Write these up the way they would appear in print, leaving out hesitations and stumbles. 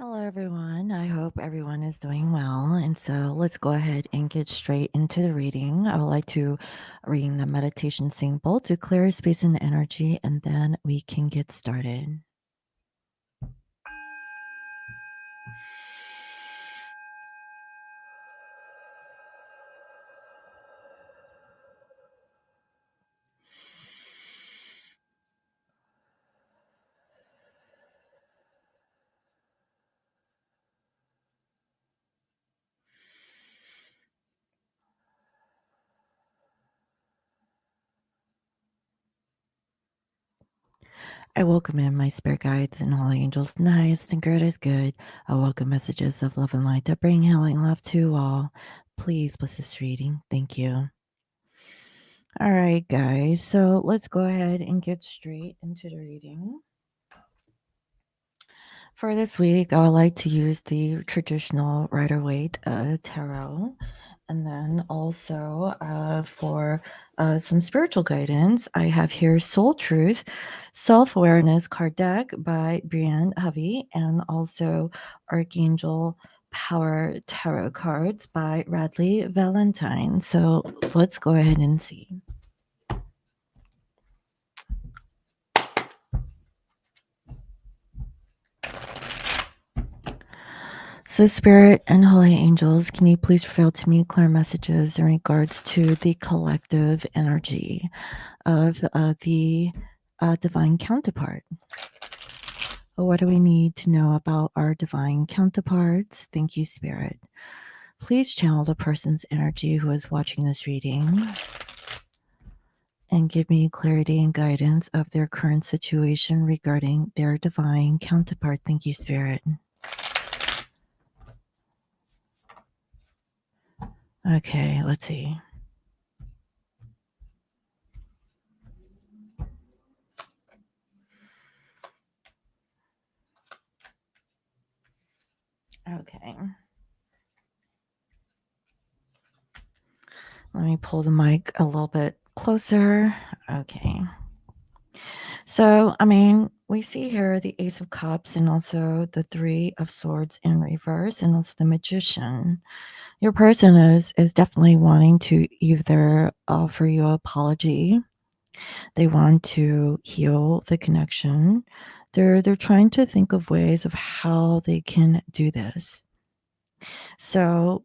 Hello, everyone. I hope everyone is doing well. And so let's go ahead and get straight into the reading. I would like to read the meditation symbol to clear space and energy, and then we can get started. I welcome in my spirit guides and holy angels. Nice and good is good. I welcome messages of love and light that bring healing love to all. Please bless this reading. Thank you. All right, guys. So let's go ahead and get straight into the reading. For this week, I would like to use the traditional Rider-Waite tarot. And then also for some spiritual guidance, I have here Soul Truth, Self Awareness card deck by Brienne Hovey, and also Archangel Power Tarot cards by Radley Valentine. So let's go ahead and see. So, Spirit and Holy Angels, can you please reveal to me clear messages in regards to the collective energy of the divine counterpart? What do we need to know about our divine counterparts? Thank you, Spirit. Please channel the person's energy who is watching this reading and give me clarity and guidance of their current situation regarding their divine counterpart. Thank you, Spirit. Okay, let's see. Okay. Let me pull the mic a little bit closer. Okay. So, we see here the Ace of Cups and also the Three of Swords in reverse and also the Magician. Your person is definitely wanting to either offer you an apology. They want to heal the connection. They're trying to think of ways of how they can do this. So,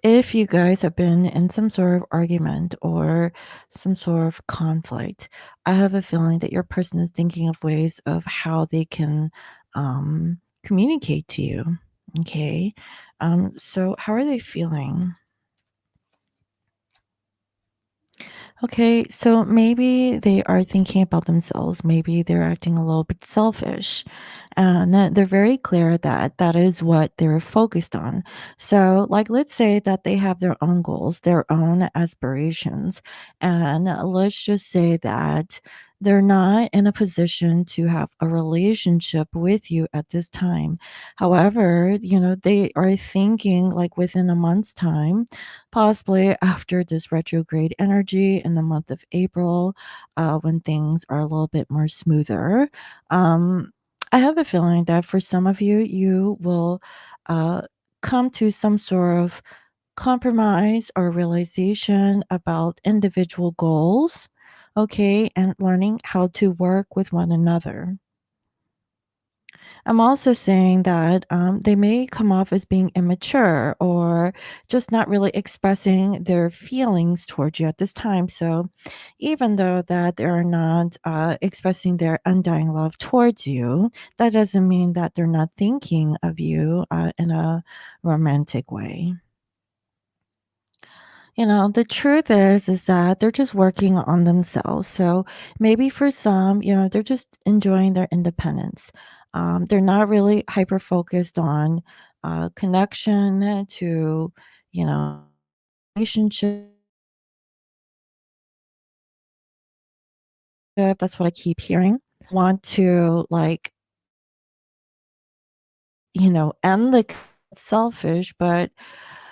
if you guys have been in some sort of argument or some sort of conflict, I have a feeling that your person is thinking of ways of how they can communicate to you. Okay. So how are they feeling? Okay, so maybe they are thinking about themselves. Maybe they're acting a little bit selfish. And they're very clear that that is what they're focused on. So, like, let's say that they have their own goals, their own aspirations. And let's just say that they're not in a position to have a relationship with you at this time. However, they are thinking like within a month's time, possibly after this retrograde energy in the month of April, when things are a little bit more smoother. I have a feeling that for some of you, you will uh, come to some sort of compromise or realization about individual goals, okay, and learning how to work with one another. I'm also saying that they may come off as being immature or just not really expressing their feelings towards you at this time. So, even though that they are not expressing their undying love towards you, that doesn't mean that they're not thinking of you in a romantic way. The truth is that they're just working on themselves. So maybe for some, they're just enjoying their independence. They're not really hyper focused on connection to, relationship. That's what I keep hearing. Want to like, end the selfish, but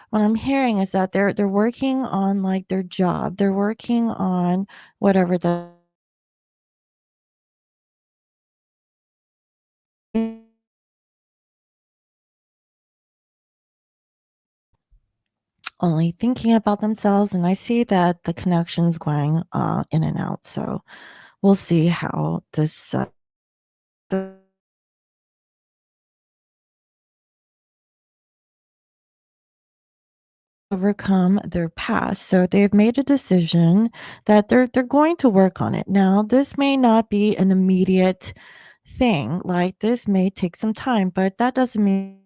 what I'm hearing is that they're working on like their job. They're working on whatever the only thinking about themselves, and I see that the connection's going, in and out, so we'll see how this, overcome their past. So they've made a decision that they're going to work on it. Now, this may not be an immediate thing. Like this may take some time, but that doesn't mean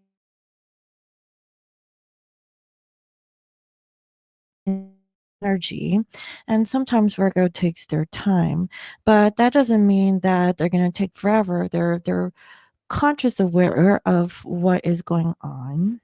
energy. And sometimes Virgo takes their time, but that doesn't mean that they're going to take forever. They're conscious aware of what is going on.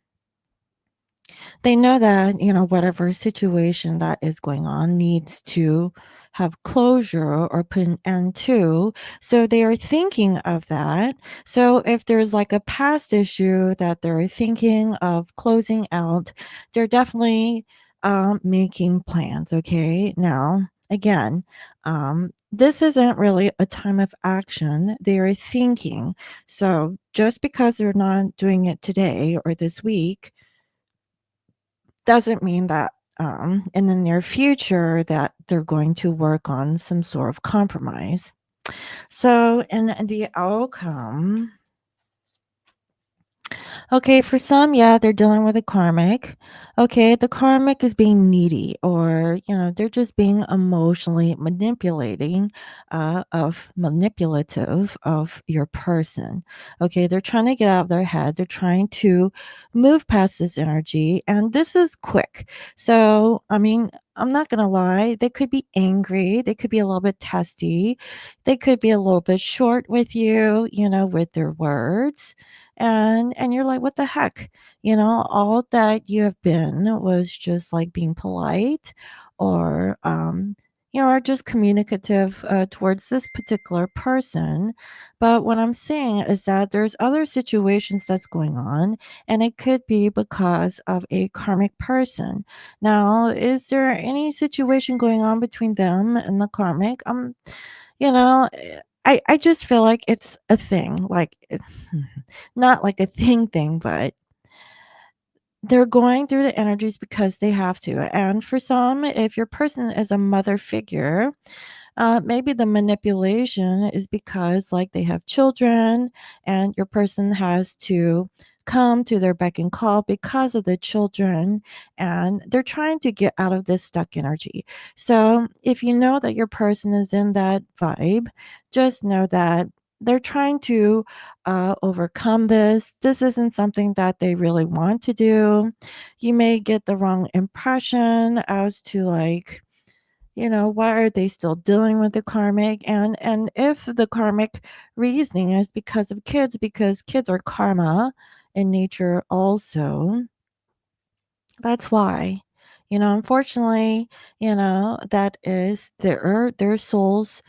They know that, whatever situation that is going on needs to have closure or put an end to. So they are thinking of that. So if there's like a past issue that they're thinking of closing out, they're definitely making plans. Okay. Now, again, this isn't really a time of action. They are thinking. So just because they're not doing it today or this week, doesn't mean that in the near future that they're going to work on some sort of compromise. So, in the outcome, okay, for some, yeah, they're dealing with a karmic. Okay, the karmic is being needy, or they're just being emotionally manipulative of your person. Okay, they're trying to get out of their head. They're trying to move past this energy, and this is quick. So, I mean, I'm not gonna lie, they could be angry, they could be a little bit testy, they could be a little bit short with you, with their words, and you're like, "What the heck?" All that you have been was just, like, being polite or, or just communicative, towards this particular person, but what I'm saying is that there's other situations that's going on, and it could be because of a karmic person. Now, is there any situation going on between them and the karmic? I just feel like it's a thing, like, not like a thing, but they're going through the energies because they have to, and for some, if your person is a mother figure, maybe the manipulation is because, like, they have children and your person has to come to their beck and call because of the children, and they're trying to get out of this stuck energy. So, if you know that your person is in that vibe, just know that they're trying to overcome this. This isn't something that they really want to do. You may get the wrong impression as to, like, why are they still dealing with the karmic? And if the karmic reasoning is because of kids, because kids are karma in nature also, that's why. Unfortunately, that is their soul's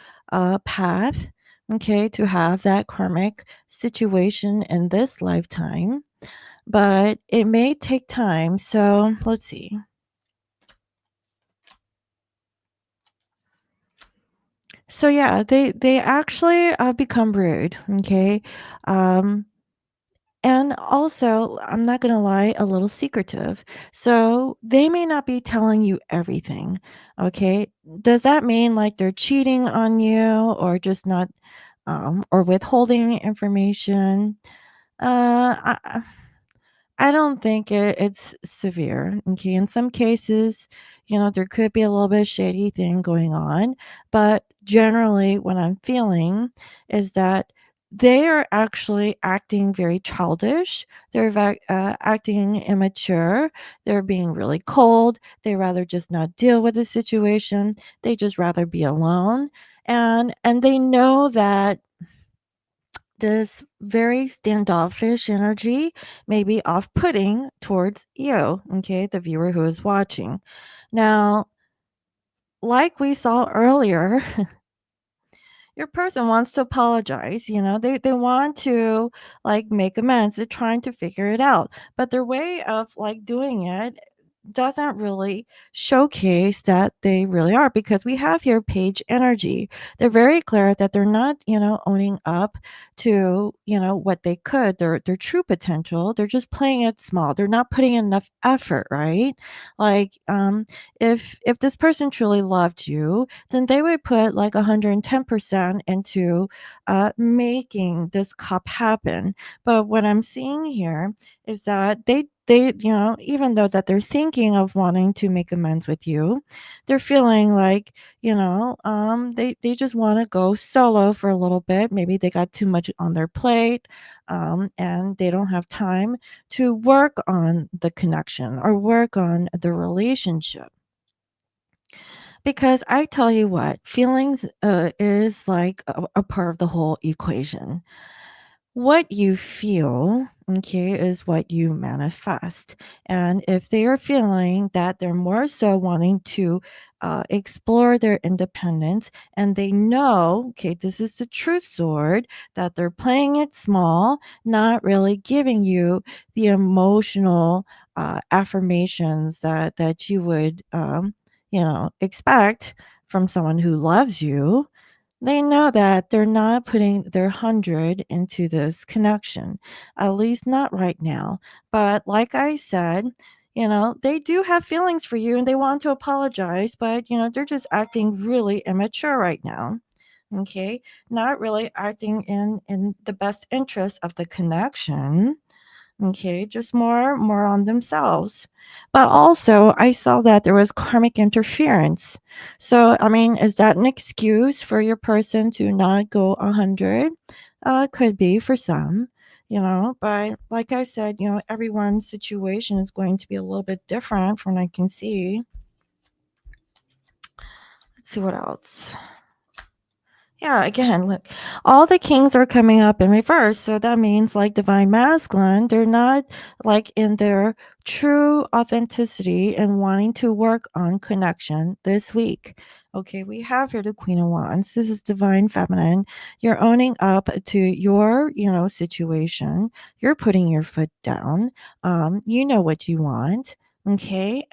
path, okay, to have that karmic situation in this lifetime. But it may take time. So let's see. So yeah, they actually become rude, okay? Um and also, I'm not gonna lie, a little secretive. So they may not be telling you everything, okay? Does that mean like they're cheating on you or just not or withholding information? I don't think it's severe. Okay. In some cases, there could be a little bit shady thing going on. But generally, what I'm feeling is that they are actually acting very childish. They're acting immature. They're being really cold. They rather just not deal with the situation. They just rather be alone. And they know that this very standoffish energy may be off putting towards you, okay, the viewer who is watching. Now, like we saw earlier, your person wants to apologize, they want to like make amends. They're trying to figure it out. But their way of like doing it, doesn't really showcase that they really are, because we have here page energy. They're very clear that they're not, owning up to, what they could, their true potential. They're just playing it small. They're not putting enough effort, right? Like, if this person truly loved you, then they would put like 110% into making this cup happen. But what I'm seeing here is that they even though that they're thinking of wanting to make amends with you, they're feeling like, they just want to go solo for a little bit. Maybe they got too much on their plate, and they don't have time to work on the connection or work on the relationship. Because I tell you what, feelings is like a part of the whole equation. What you feel, okay, is what you manifest. And if they are feeling that they're more so wanting to explore their independence, and they know, okay, this is the truth sword, that they're playing it small, not really giving you the emotional affirmations that you would, expect from someone who loves you. They know that they're not putting their 100 into this connection, at least not right now. But like I said, they do have feelings for you and they want to apologize, but, they're just acting really immature right now. Okay. Not really acting in the best interest of the connection. Okay, just more on themselves. But also, I saw that there was karmic interference. So, I mean, is that an excuse for your person to not go 100? Could be for some, but like I said, everyone's situation is going to be a little bit different from what I can see. Let's see what else. Yeah, again, look, all the kings are coming up in reverse. So that means like divine masculine, they're not like in their true authenticity and wanting to work on connection this week. Okay, we have here the Queen of Wands. This is divine feminine. You're owning up to your, situation. You're putting your foot down. You know what you want. Okay.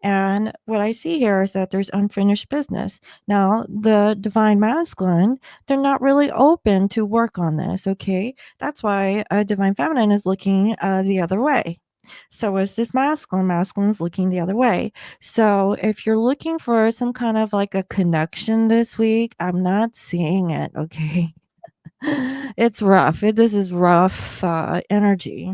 And what I see here is that there's unfinished business. Now, the divine masculine, they're not really open to work on this, okay? That's why divine feminine is looking the other way. So is this masculine. Masculine is looking the other way. So if you're looking for some kind of like a connection this week, I'm not seeing it, okay? It's rough. This is rough energy.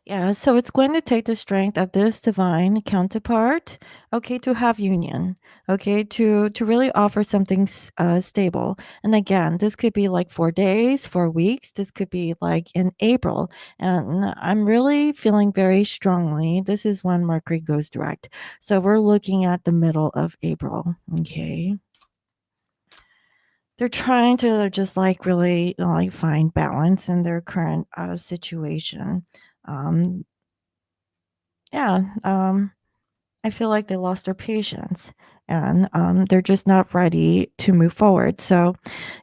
Yeah, so it's going to take the strength of this divine counterpart, okay, to have union, okay, to really offer something stable. And again, this could be like 4 days, 4 weeks. This could be like in April, and I'm really feeling very strongly. This is when Mercury goes direct, so we're looking at the middle of April. Okay, they're trying to just like really like find balance in their current situation. Um, yeah, I feel like they lost their patience and they're just not ready to move forward. So,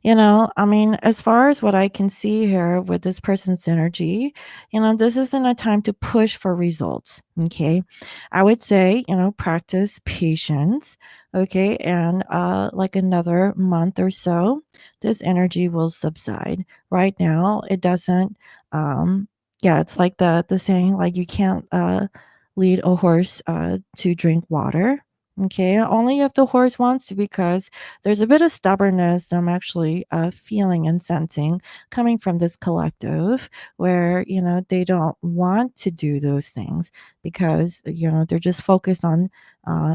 I mean, as far as what I can see here with this person's energy, this isn't a time to push for results. Okay. I would say, practice patience. Okay. And like another month or so, this energy will subside. Right now, it doesn't. Yeah, it's like the saying, like you can't lead a horse to drink water. Okay, only if the horse wants to, because there's a bit of stubbornness that I'm actually feeling and sensing coming from this collective, where they don't want to do those things because they're just focused on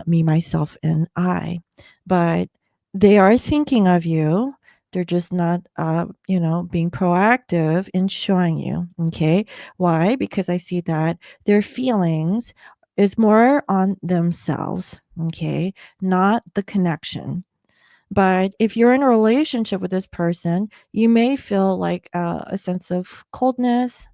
me, myself, and I. But they are thinking of you. They're just not, being proactive in showing you. Okay, why? Because I see that their feelings is more on themselves, okay, not the connection. But if you're in a relationship with this person, you may feel like a sense of coldness,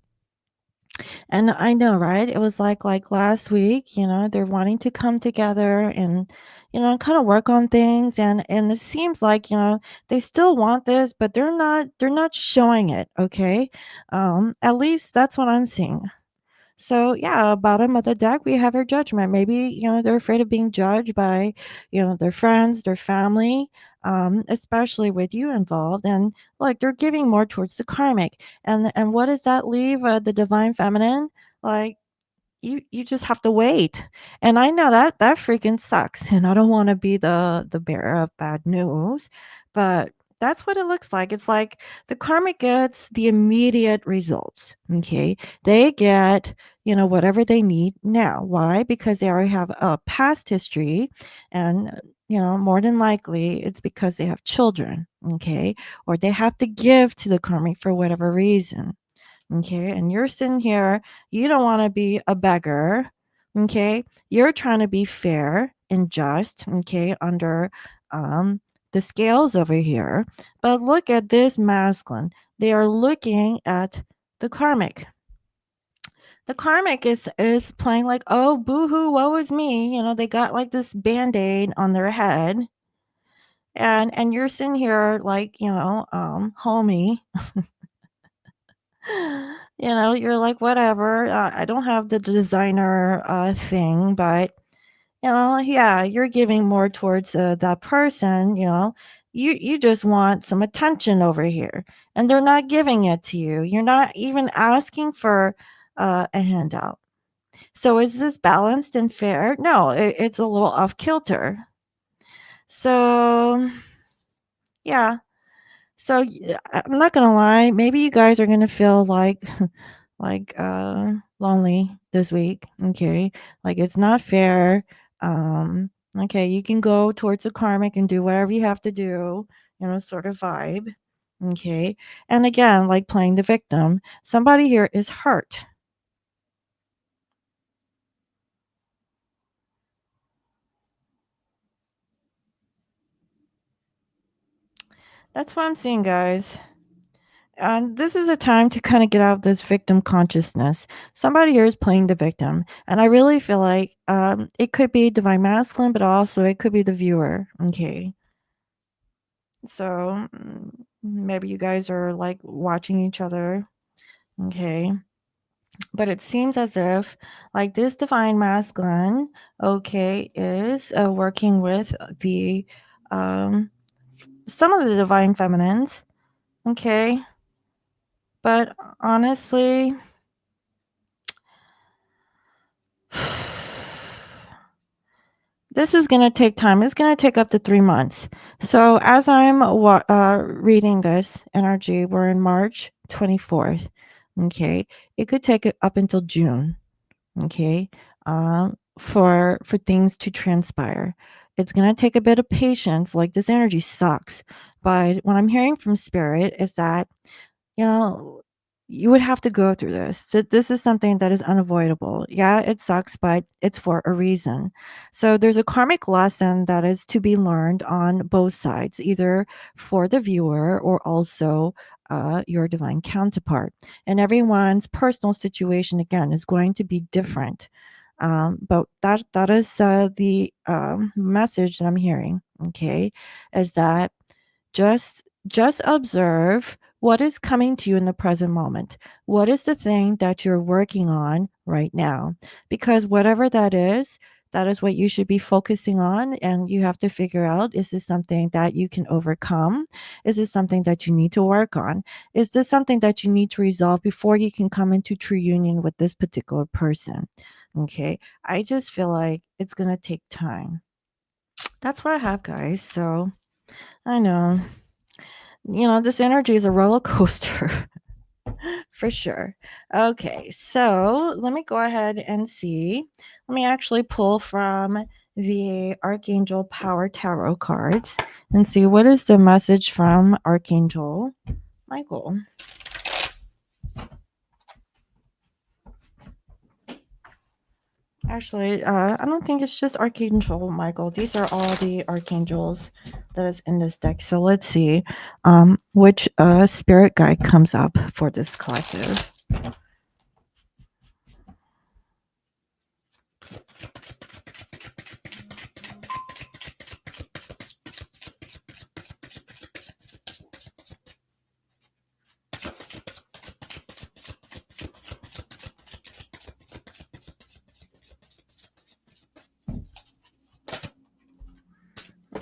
And I know, right? It was like last week, they're wanting to come together and kind of work on things, and it seems like, they still want this, but they're not showing it, okay? At least that's what I'm seeing. So yeah, bottom of the deck, we have our judgment. Maybe, they're afraid of being judged by, their friends, their family, especially with you involved. And like they're giving more towards the karmic. And what does that leave? The divine feminine? Like you just have to wait. And I know that freaking sucks. And I don't want to be the bearer of bad news, but that's what it looks like. It's like the karmic gets the immediate results. Okay. They get, whatever they need now. Why? Because they already have a past history, and more than likely it's because they have children, okay, or they have to give to the karmic for whatever reason. Okay. And you're sitting here, you don't want to be a beggar. Okay. You're trying to be fair and just, okay, under um, the scales over here. But look at this masculine. They are looking at the karmic. The karmic is playing like, oh, boo-hoo, woe is me. They got like this band-aid on their head. And you're sitting here like, homie. You're like, whatever. I don't have the designer thing, but yeah, you're giving more towards that person. You just want some attention over here, and they're not giving it to you. You're not even asking for a handout. So is this balanced and fair? No, it's a little off kilter. So yeah. So I'm not gonna lie. Maybe you guys are gonna feel like lonely this week. Okay, like it's not fair. Okay, you can go towards the karmic and do whatever you have to do. Sort of vibe. Okay, and again, like playing the victim. Somebody here is hurt. That's what I'm seeing, guys. And this is a time to kind of get out of this victim consciousness. Somebody here is playing the victim. And I really feel like it could be divine masculine, but also it could be the viewer. Okay. So maybe you guys are like watching each other. Okay. But it seems as if like this divine masculine, okay, is working with the some of the divine feminines. Okay. But honestly, this is going to take time. It's going to take up to 3 months. So, as I'm reading this energy, we're in March 24th. Okay. It could take it up until June. Okay. For things to transpire. It's going to take a bit of patience. Like this energy sucks. But what I'm hearing from spirit is that you know, you would have to go through this. So this is something that is unavoidable. Yeah, it sucks, but it's for a reason. So there's a karmic lesson that is to be learned on both sides, either for the viewer or also your divine counterpart. And everyone's personal situation, again, is going to be different. But that is the message that I'm hearing. Okay, is that just observe what is coming to you in the present moment. What is the thing that you're working on right now? Because whatever that is what you should be focusing on. And you have to figure out, is this something that you can overcome? Is this something that you need to work on? Is this something that you need to resolve before you can come into true union with this particular person? Okay. I just feel like it's going to take time. That's what I have, guys. So I know. This energy is a roller coaster for sure. Okay, so let me go ahead and see. Let me actually pull from the Archangel Power Tarot cards and see what is the message from Archangel Michael. Actually, I don't think it's just Archangel Michael. These are all the archangels that is in this deck. So let's see which spirit guide comes up for this collective.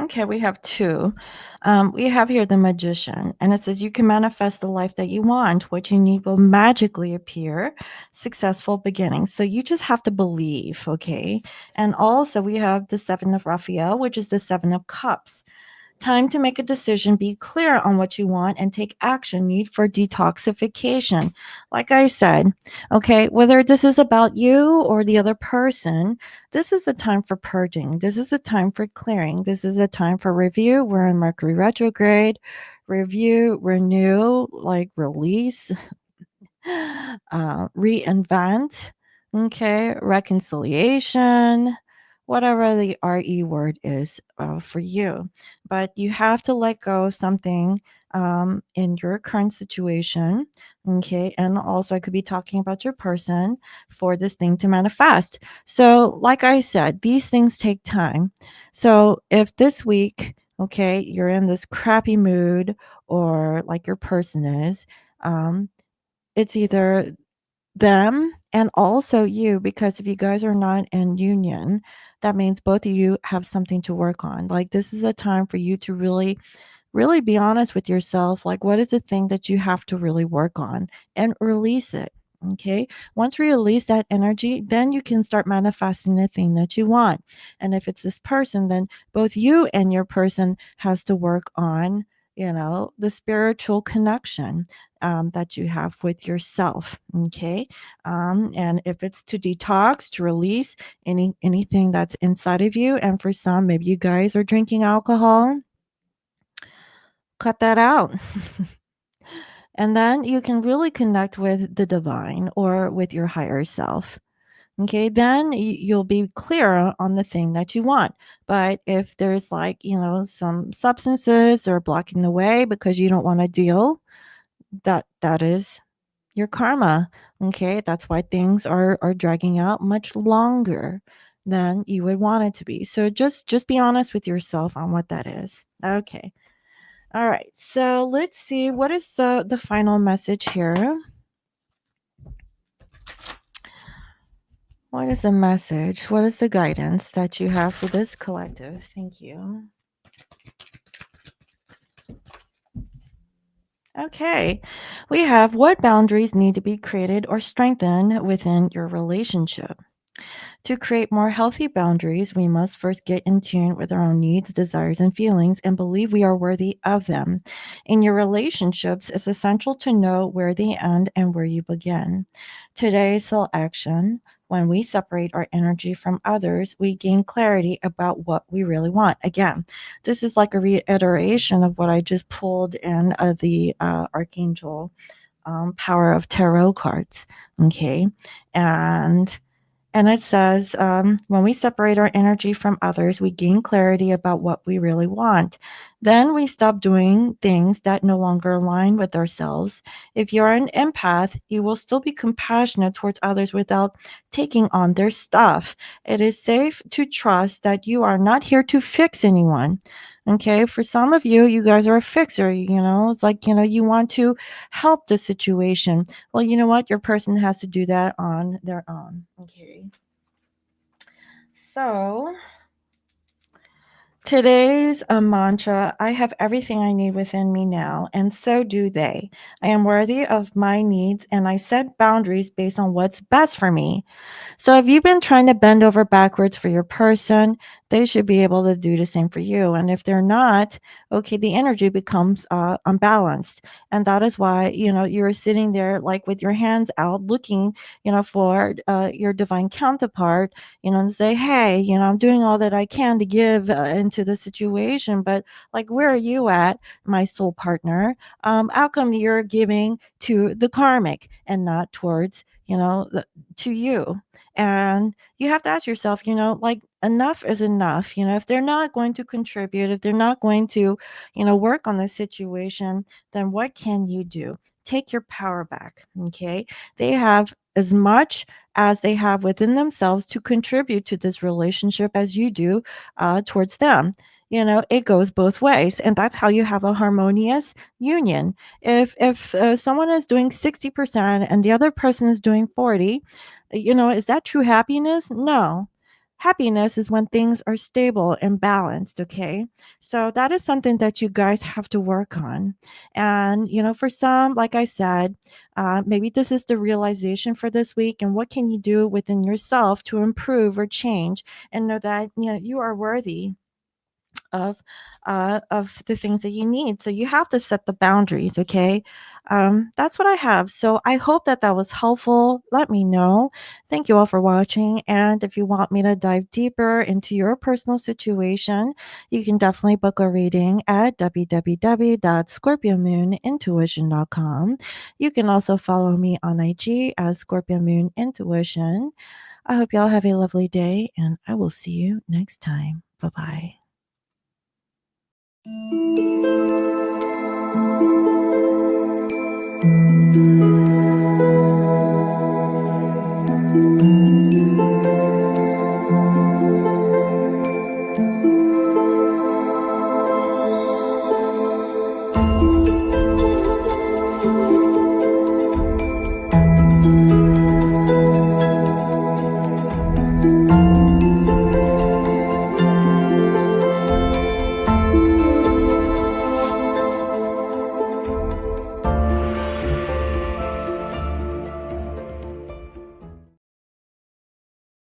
Okay, we have two. We have here the magician, and it says you can manifest the life that you want. What you need will magically appear. Successful beginning. So you just have to believe, okay? And also, we have the seven of Raphael, which is the seven of cups. Time to make a decision, be clear on what you want, and take action. Need for detoxification. Like I said, okay, whether this is about you or the other person, this is a time for purging. This is a time for clearing. This is a time for review. We're in Mercury retrograde. Review, renew, like release, reinvent, okay, reconciliation, whatever the RE word is for you. But you have to let go of something in your current situation, okay? And also, I could be talking about your person for this thing to manifest. So, like I said, these things take time. So, if this week, okay, you're in this crappy mood or like your person is, um, it's either them and also you, because if you guys are not in union, that means both of you have something to work on. Like, this is a time for you to really be honest with yourself. Like, what is the thing that you have to really work on and release it? Okay. Once you release that energy, then you can start manifesting the thing that you want. And if it's this person, then both you and your person has to work on, the spiritual connection that you have with yourself. Okay. And if it's to detox, to release anything that's inside of you. And for some, maybe you guys are drinking alcohol, cut that out. And then you can really connect with the divine or with your higher self. Okay, then you'll be clear on the thing that you want. But if there's like, some substances or blocking the way because you don't want to deal, that is your karma. Okay, that's why things are dragging out much longer than you would want it to be. So just be honest with yourself on what that is. Okay. All right, so let's see what is the final message here. What is the message? What is the guidance that you have for this collective? Thank you. Okay, we have what boundaries need to be created or strengthened within your relationship. To create more healthy boundaries, we must first get in tune with our own needs, desires, and feelings and believe we are worthy of them. In your relationships, it's essential to know where they end and where you begin. Today's soul action. When we separate our energy from others, we gain clarity about what we really want. Again, this is like a reiteration of what I just pulled in the Archangel Power of Tarot cards. Okay. And it says, when we separate our energy from others, we gain clarity about what we really want. Then we stop doing things that no longer align with ourselves. If you're an empath, you will still be compassionate towards others without taking on their stuff. It is safe to trust that you are not here to fix anyone. Okay, for some of you, you guys are a fixer. It's like, you want to help the situation. Well, you know what? Your person has to do that on their own. Okay. So today's mantra: I have everything I need within me now, and so do they. I am worthy of my needs, and I set boundaries based on what's best for me. So if you've been trying to bend over backwards for your person, they should be able to do the same for you. And if they're not, okay, the energy becomes unbalanced. And that is why, you're sitting there like with your hands out looking, for your divine counterpart, and say, hey, I'm doing all that I can to give into the situation. But like, where are you at, my soul partner? How come you're giving to the karmic and not towards, to you? And you have to ask yourself, like, enough is enough. If they're not going to contribute, if they're not going to, work on the situation, then what can you do? Take your power back. Okay. They have as much as they have within themselves to contribute to this relationship as you do towards them. It goes both ways, and that's how you have a harmonious union. If someone is doing 60% and the other person is doing 40, is that true happiness? No. Happiness is when things are stable and balanced, okay? So that is something that you guys have to work on. And, for some, like I said, maybe this is the realization for this week. And what can you do within yourself to improve or change and know that, you are worthy of the things that you need. So you have to set the boundaries, okay? That's what I have. So I hope that that was helpful. Let me know. Thank you all for watching. And if you want me to dive deeper into your personal situation, you can definitely book a reading at www.scorpiomoonintuition.com. You can also follow me on IG as Scorpio Moon Intuition. I hope y'all have a lovely day, and I will see you next time. Bye bye.